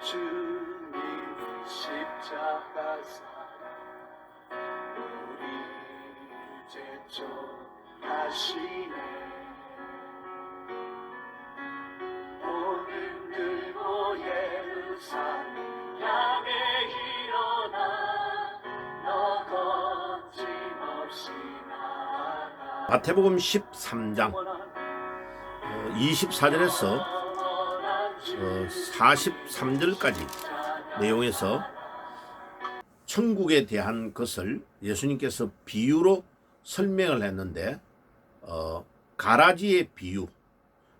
주님 십자가 사랑 우리 제촉하시네. 오늘 들고 예루살렘 향해 일어나 너 거침없이 나아가. 마태복음 13장 24절에서 43절까지 내용에서 천국에 대한 것을 예수님께서 비유로 설명을 했는데, 가라지의 비유,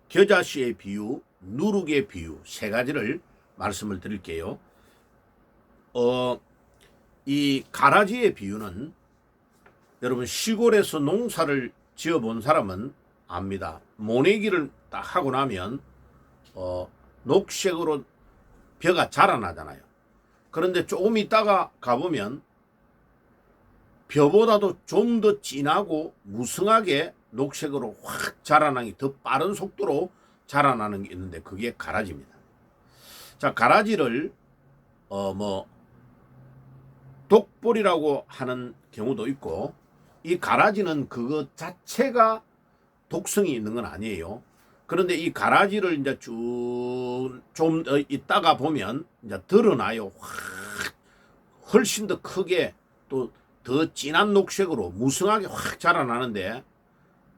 겨자씨의 비유, 누룩의 비유 세 가지를 말씀을 드릴게요. 이 가라지의 비유는 여러분 시골에서 농사를 지어본 사람은 압니다. 모내기를 딱 하고 나면 녹색으로 벼가 자라나잖아요. 그런데 조금 있다가 가보면 벼보다도 좀 더 진하고 무성하게 녹색으로 확 자라나기 더 빠른 속도로 자라나는 게 있는데 그게 가라지입니다. 자, 가라지를 독볼이라고 하는 경우도 있고, 이 가라지는 그거 자체가 독성이 있는 건 아니에요. 그런데 이 가라지를 이제 좀 있다가 보면 이제 드러나요. 훨씬 더 크게 또 더 진한 녹색으로 무성하게 확 자라나는데,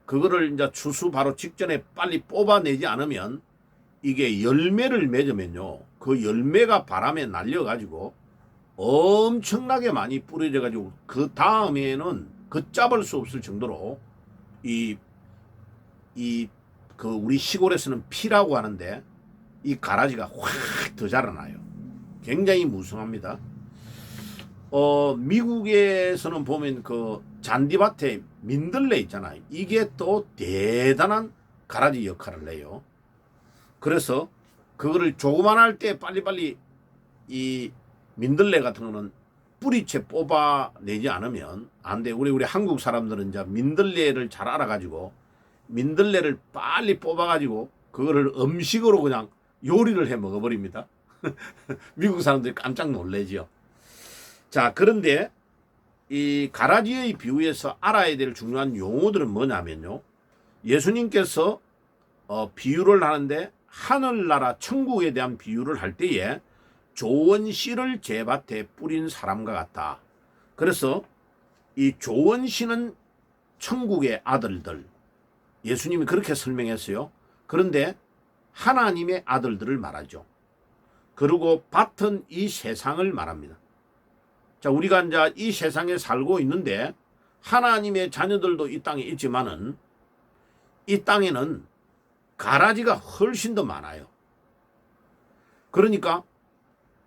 그거를 이제 추수 바로 직전에 빨리 뽑아내지 않으면 이게 열매를 맺으면요, 그 열매가 바람에 날려가지고 엄청나게 많이 뿌려져가지고 그 다음에는 걷잡을 수 없을 정도로 우리 시골에서는 피라고 하는데 이 가라지가 확 더 자라나요. 굉장히 무성합니다. 미국에서는 보면 그 잔디밭에 민들레 있잖아요. 이게 또 대단한 가라지 역할을 해요. 그래서 그거를 조그만할 때 빨리빨리 이 민들레 같은 거는 뿌리채 뽑아내지 않으면 안 돼. 우리 한국 사람들은 이제 민들레를 잘 알아가지고 민들레를 빨리 뽑아가지고 그거를 음식으로 그냥 요리를 해 먹어버립니다. 미국 사람들이 깜짝 놀래죠. 자, 그런데 이 가라지의 비유에서 알아야 될 중요한 용어들은 뭐냐면요, 예수님께서 비유를 하는데 하늘나라 천국에 대한 비유를 할 때에 좋은 씨를 제 밭에 뿌린 사람과 같다. 그래서 이 좋은 씨는 천국의 아들들, 예수님이 그렇게 설명했어요. 그런데 하나님의 아들들을 말하죠. 그리고 밭은 이 세상을 말합니다. 자, 우리가 이제 이 세상에 살고 있는데 하나님의 자녀들도 이 땅에 있지만은 이 땅에는 가라지가 훨씬 더 많아요. 그러니까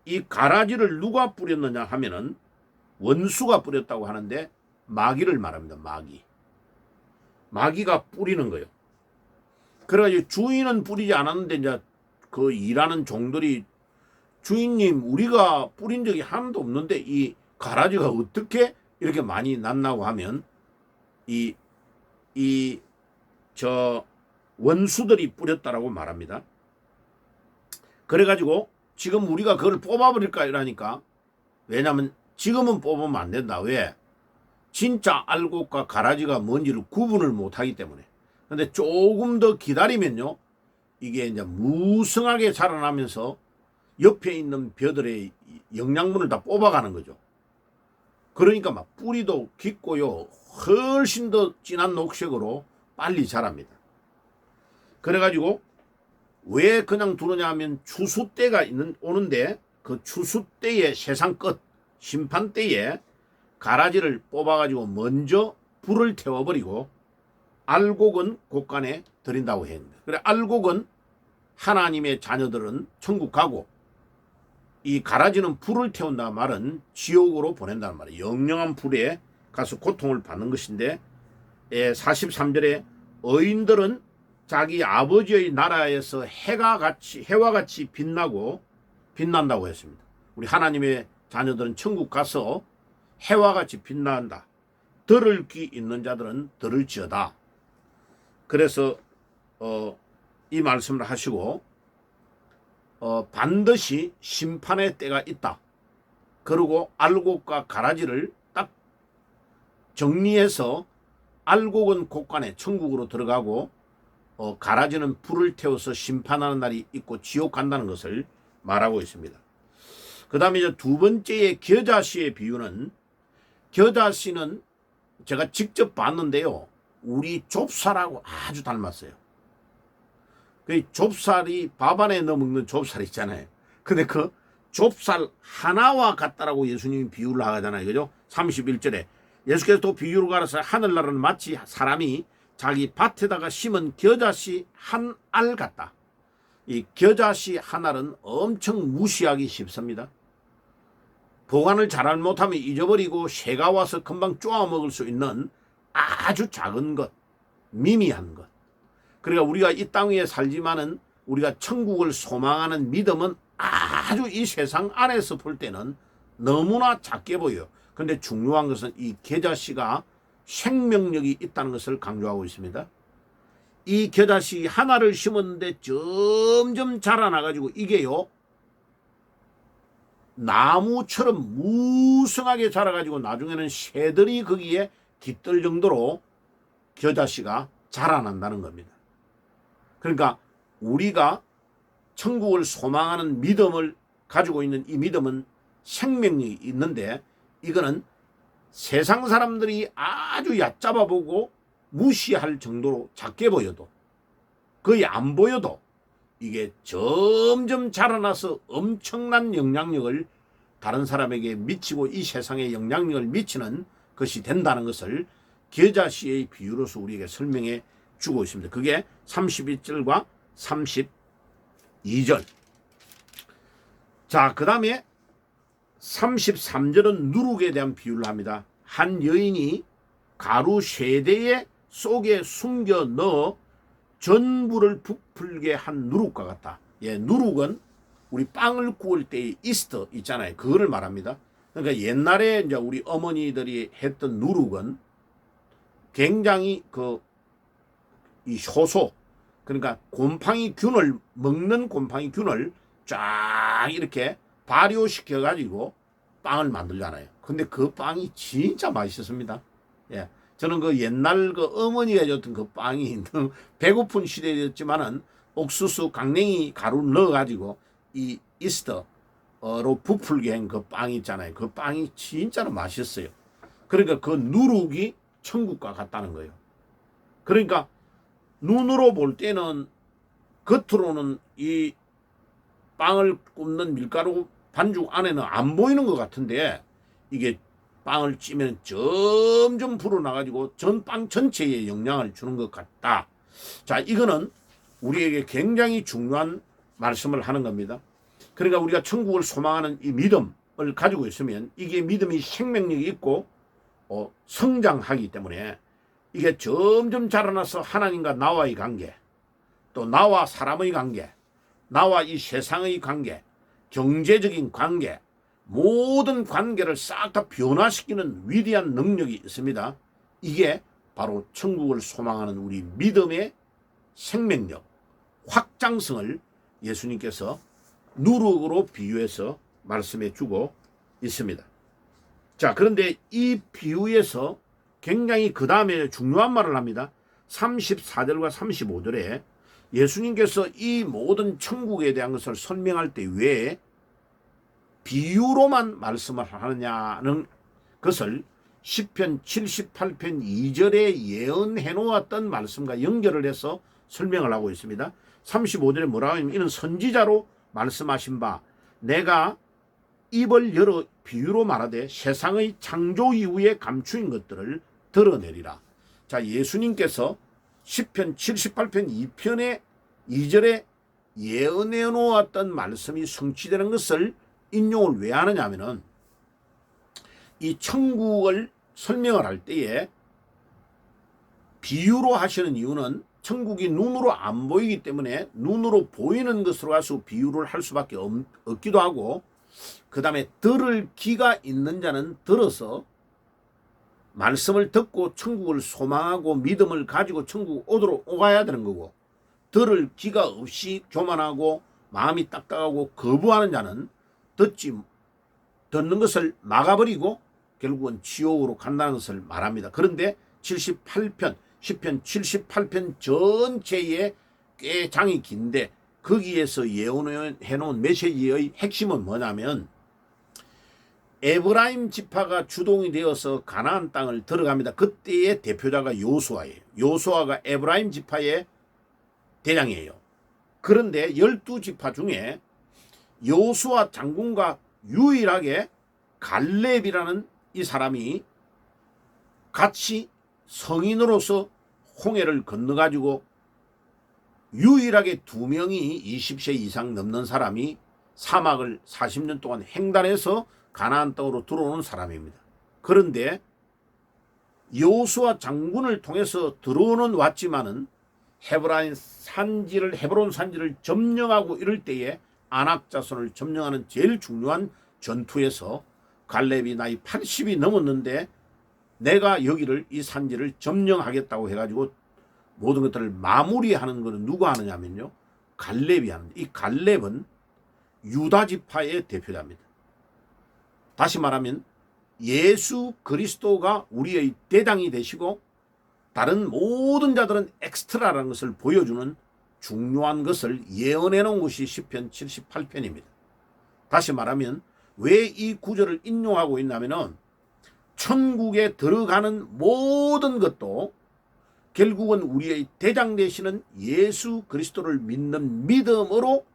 이 가라지를 누가 뿌렸느냐 하면은 원수가 뿌렸다고 하는데 마귀를 말합니다. 마귀가 뿌리는 거예요. 그래가지고 주인은 뿌리지 않았는데 이제 그 일하는 종들이, 주인님 우리가 뿌린 적이 하나도 없는데 이 가라지가 어떻게 이렇게 많이 났나고 하면 원수들이 뿌렸다라고 말합니다. 그래가지고 지금 우리가 그걸 뽑아버릴까 이러니까, 왜냐면 지금은 뽑으면 안 된다. 왜? 진짜 알곡과 가라지가 뭔지를 구분을 못하기 때문에. 근데 조금 더 기다리면요, 이게 이제 무성하게 자라나면서 옆에 있는 벼들의 영양분을 다 뽑아가는 거죠. 그러니까 막 뿌리도 깊고요, 훨씬 더 진한 녹색으로 빨리 자랍니다. 그래가지고 왜 그냥 두느냐 하면 추수 때가 오는데 그 추수 때의 세상 끝 심판 때에 가라지를 뽑아가지고 먼저 불을 태워버리고 알곡은 곳간에 들인다고 했습니다. 그래, 알곡은 하나님의 자녀들은 천국 가고, 이 가라지는 불을 태운다 말은 지옥으로 보낸다는 말이에요. 영영한 불에 가서 고통을 받는 것인데, 43절에 의인들은 자기 아버지의 나라에서 해와 같이 빛난다고 했습니다. 우리 하나님의 자녀들은 천국 가서 해와 같이 빛난다. 들을 귀 있는 자들은 들을지어다. 그래서 이 말씀을 하시고, 반드시 심판의 때가 있다. 그리고 알곡과 가라지를 딱 정리해서 알곡은 곳간에 천국으로 들어가고 가라지는 불을 태워서 심판하는 날이 있고 지옥 간다는 것을 말하고 있습니다. 그 다음에 이제 두 번째의 겨자씨의 비유는, 겨자씨는 제가 직접 봤는데요, 우리 좁쌀하고 아주 닮았어요. 그 좁쌀이 밥 안에 넣어 먹는 좁쌀 있잖아요. 근데 그 좁쌀 하나와 같다라고 예수님이 비유를 하잖아요. 그죠? 31절에 예수께서 또 비유로 가라사대 하늘나라는 마치 사람이 자기 밭에다가 심은 겨자씨 한 알 같다. 이 겨자씨 한 알은 엄청 무시하기 쉽습니다. 보관을 잘 못하면 잊어버리고 새가 와서 금방 쪼아 먹을 수 있는 아주 작은 것, 미미한 것. 그러니까 우리가 이 땅 위에 살지만은 우리가 천국을 소망하는 믿음은 아주 이 세상 안에서 볼 때는 너무나 작게 보여요. 그런데 중요한 것은 이 겨자씨가 생명력이 있다는 것을 강조하고 있습니다. 이 겨자씨 하나를 심었는데 점점 자라나가지고 이게요, 나무처럼 무성하게 자라가지고 나중에는 새들이 거기에 깃들 정도로 겨자씨가 자라난다는 겁니다. 그러니까 우리가 천국을 소망하는 믿음을 가지고 있는 이 믿음은 생명력이 있는데, 이거는 세상 사람들이 아주 얕잡아 보고 무시할 정도로 작게 보여도, 거의 안 보여도 이게 점점 자라나서 엄청난 영향력을 다른 사람에게 미치고 이 세상에 영향력을 미치는 것이 된다는 것을 겨자씨의 비유로서 우리에게 설명해 주고 있습니다. 그게 31절과 32절. 자, 그 다음에 33절은 누룩에 대한 비유를 합니다. 한 여인이 가루 세대에 속에 숨겨 넣어 전부를 부풀게 한 누룩과 같다. 예, 누룩은 우리 빵을 구울 때의 이스트 있잖아요. 그거를 말합니다. 그러니까 옛날에 이제 우리 어머니들이 했던 누룩은 굉장히 이 효소, 그러니까 곰팡이 균을 먹는 곰팡이 균을 쫙 이렇게 발효시켜 가지고 빵을 만들잖아요. 근데 그 빵이 진짜 맛있었습니다. 예. 저는 그 옛날 그 어머니가 줬던 그 빵이 배고픈 시대였지만은 옥수수 강냉이 가루 넣어 가지고 이 이스터로 부풀게 한 그 빵이 있잖아요. 그 빵이 진짜로 맛있어요. 그러니까 그 누룩이 천국과 같다는 거예요. 그러니까 눈으로 볼 때는 겉으로는 이 빵을 굽는 밀가루 반죽 안에는 안 보이는 것 같은데, 이게 빵을 찌면 점점 불어나가지고 전 빵 전체에 영향을 주는 것 같다. 자, 이거는 우리에게 굉장히 중요한 말씀을 하는 겁니다. 그러니까 우리가 천국을 소망하는 이 믿음을 가지고 있으면 이게 믿음이 생명력이 있고 성장하기 때문에 이게 점점 자라나서 하나님과 나와의 관계, 또 나와 사람의 관계, 나와 이 세상의 관계, 경제적인 관계, 모든 관계를 싹 다 변화시키는 위대한 능력이 있습니다. 이게 바로 천국을 소망하는 우리 믿음의 생명력, 확장성을 예수님께서 누룩으로 비유해서 말씀해 주고 있습니다. 자, 그런데 이 비유에서 굉장히 그 다음에 중요한 말을 합니다. 34절과 35절에 예수님께서 이 모든 천국에 대한 것을 설명할 때 왜 비유로만 말씀을 하느냐는 것을 시편 78편 2절에 예언해 놓았던 말씀과 연결을 해서 설명을 하고 있습니다. 35절에 뭐라고 하냐면 이는 선지자로 말씀하신 바 내가 입을 열어 비유로 말하되 세상의 창조 이후에 감추인 것들을 드러내리라. 자, 예수님께서 시편 78편 2편의 2절에 예언해 놓았던 말씀이 성취되는 것을 인용을 왜 하느냐 하면은 이 천국을 설명을 할 때에 비유로 하시는 이유는 천국이 눈으로 안 보이기 때문에 눈으로 보이는 것으로 가서 비유를 할 수밖에 없기도 하고, 그 다음에 들을 귀가 있는 자는 들어서 말씀을 듣고 천국을 소망하고 믿음을 가지고 천국 오도록 오가야 되는 거고, 들을 귀가 없이 교만하고 마음이 딱딱하고 거부하는 자는 듣는 것을 막아버리고 결국은 지옥으로 간다는 것을 말합니다. 그런데 78편, 시편 78편 전체에 꽤 장이 긴데 거기에서 예언해 놓은 메시지의 핵심은 뭐냐면 에브라임 지파가 주동이 되어서 가나안 땅을 들어갑니다. 그때의 대표자가 요수아예요. 요수아가 에브라임 지파의 대장이에요. 그런데 12지파 중에 요수아 장군과 유일하게 갈렙이라는 이 사람이 같이 성인으로서 홍해를 건너가지고 유일하게 2명이 20세 이상 넘는 사람이 사막을 40년 동안 횡단해서 가나안 땅으로 들어오는 사람입니다. 그런데 요수아 장군을 통해서 들어오는 왔지만은 헤브론 산지를 점령하고 이럴 때에 아낙 자손을 점령하는 제일 중요한 전투에서 갈렙이 나이 80이 넘었는데 내가 여기를 이 산지를 점령하겠다고 해가지고 모든 것들을 마무리하는 것은 누가 하느냐면요, 갈렙이 하는데, 이 갈렙은 유다 지파의 대표자입니다. 다시 말하면 예수 그리스도가 우리의 대장이 되시고 다른 모든 자들은 엑스트라라는 것을 보여주는 중요한 것을 예언해 놓은 것이 시편 78편입니다. 다시 말하면 왜 이 구절을 인용하고 있냐면은 천국에 들어가는 모든 것도 결국은 우리의 대장 되시는 예수 그리스도를 믿는 믿음으로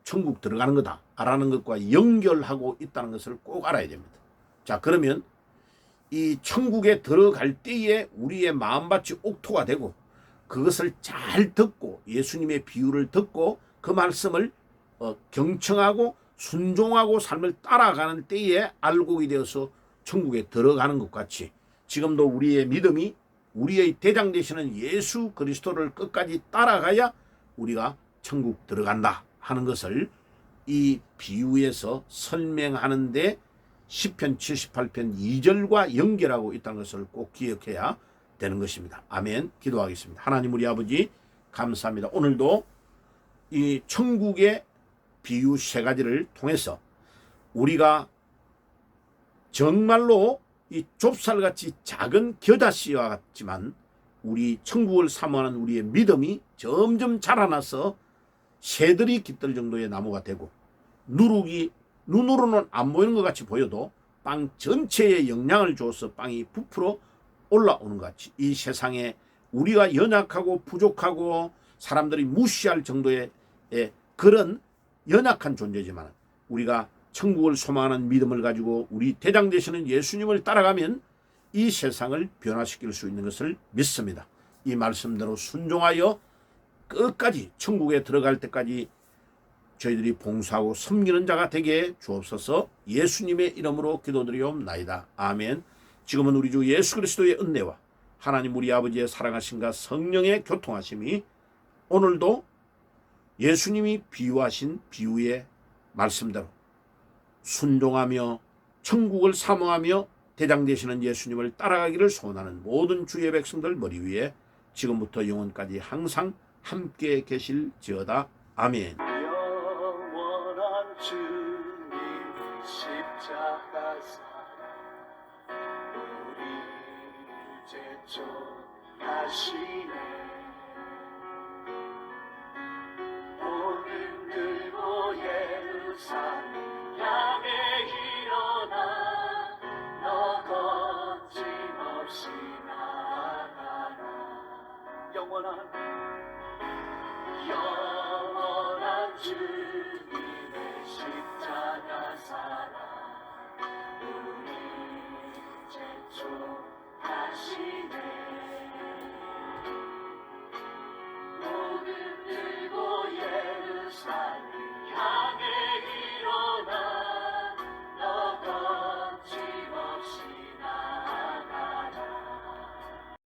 천국 들어가는 거다라는 것과 연결하고 있다는 것을 꼭 알아야 됩니다. 자, 그러면 이 천국에 들어갈 때에 우리의 마음밭이 옥토가 되고 그것을 잘 듣고 예수님의 비유를 듣고 그 말씀을 경청하고 순종하고 삶을 따라가는 때에 알곡이 되어서 천국에 들어가는 것 같이 지금도 우리의 믿음이 우리의 대장 되시는 예수 그리스도를 끝까지 따라가야 우리가 천국 들어간다 하는 것을 이 비유에서 설명하는데 시편 78편 2절과 연결하고 있다는 것을 꼭 기억해야 되는 것입니다. 아멘. 기도하겠습니다. 하나님 우리 아버지 감사합니다. 오늘도 이 천국의 비유 3가지를 통해서 우리가 정말로 이 좁쌀같이 작은 겨자씨와 같지만 우리 천국을 사모하는 우리의 믿음이 점점 자라나서 새들이 깃들 정도의 나무가 되고 눈으로는 안 보이는 것 같이 보여도 빵 전체에 영향을 줘서 빵이 부풀어 올라오는 것 같이 이 세상에 우리가 연약하고 부족하고 사람들이 무시할 정도의 그런 연약한 존재지만 우리가 천국을 소망하는 믿음을 가지고 우리 대장 되시는 예수님을 따라가면 이 세상을 변화시킬 수 있는 것을 믿습니다. 이 말씀대로 순종하여 끝까지 천국에 들어갈 때까지 저희들이 봉사하고 섬기는 자가 되게 주옵소서. 예수님의 이름으로 기도드리옵나이다. 아멘. 지금은 우리 주 예수 그리스도의 은혜와 하나님 우리 아버지의 사랑하심과 성령의 교통하심이 오늘도 예수님이 비유하신 비유의 말씀대로 순종하며 천국을 사모하며 대장 되시는 예수님을 따라가기를 소원하는 모든 주의 백성들 머리 위에 지금부터 영원까지 항상 함께 계실지어다. 아멘. 영원한 주님의 십자가 사랑 우리 제촉하시네. 복음 들고 예루살렘 향해 일어나 너 거침없이 나아가라. 영원한 주님의 십자가 사랑 우리 제촉하시네.